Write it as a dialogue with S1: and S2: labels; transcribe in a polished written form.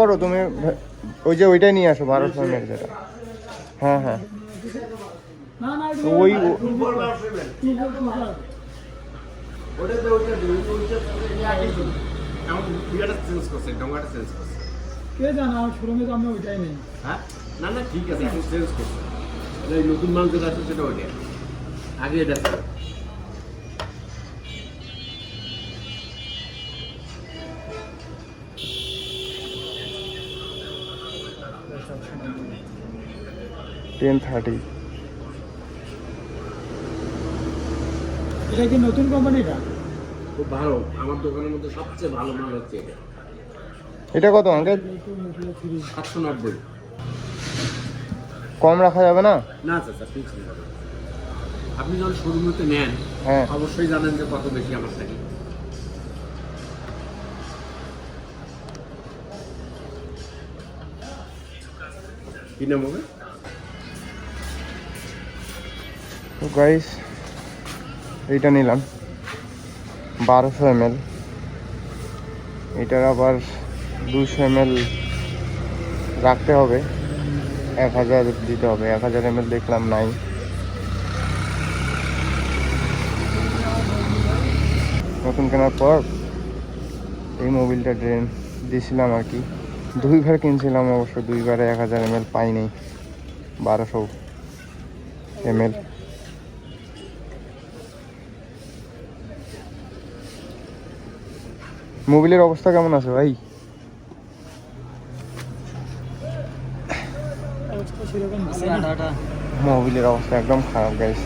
S1: করো তুমি, ওই যে ওইটাই নিয়ে আসো 1200 ml যেটা। হ্যাঁ হ্যাঁ ওই
S2: কে জানা আমার শোরুমে তো আমি ওইটাই নেই।
S3: হ্যাঁ না না ঠিক আছে, এখন চেঞ্জ করছে। নতুন মাল যেটা আছে সেটা ওইটা, আগে এটা ছিল।
S1: $10.30।
S2: এটা কি নতুন কোম্পানিটা?
S3: খুব ভালো, আমার দোকানের মধ্যে সবচেয়ে ভালো মাল হচ্ছে এটা।
S1: এটা কত আঙ্কেল?
S3: 790।
S1: কম রাখা যাবে না?
S3: না চাচা ফিক্স নেই। আপনি যখন শোরুমে নেন
S1: হ্যাঁ
S3: অবশ্যই জানেন যে কত বেশি আমার থাকে। কি নাম হবে?
S1: তো গাইস এইটা নিলাম 1200 ml, এটার আবার 200 ml রাখতে হবে, 1000 দিতে হবে। 1000 ml দেখলাম নাই। নতুন কেনার পর এই মোবিলটা ড্রেন দিয়েছিলাম আর কি, 2বার কিনছিলাম অবশ্য, 2বারে 1000 ml পাইনি, 1200 ml। মোবিলের অবস্থা কেমন আছে ভাই?
S2: অবস্থা সেরকম
S1: মোবিলের অবস্থা একদম খারাপ গাইস।